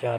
4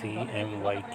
CMYK۔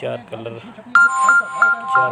4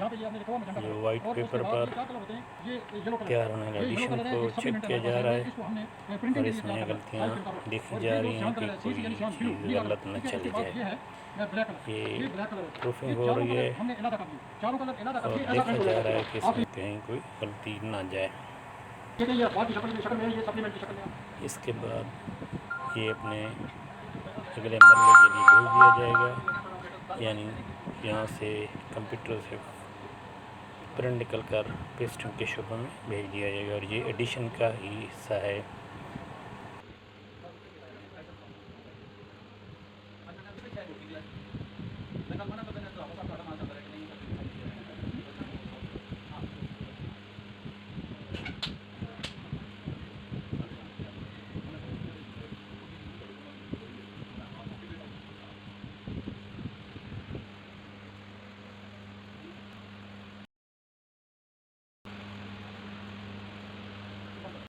जो white paper पर तैयार होने का एडिशन को चेक किया जा रहा है और इसमें गलतियाँ दिख जा रही हैं कि कोई चीज़ गलत न चली जाए। ये प्रूफिंग हो रही है और देखा जा रहा है कि इसमें कहीं कोई गलती ना जाए। इसके बाद ये अपने अगले मरले के लिए भेज दिया जाएगा, यानी यहाँ से कंप्यूटर से प्रिंट निकल कर पेस्टिंग के शोबे में भेज दिया जाएगा और ये एडिशन का ही हिस्सा है।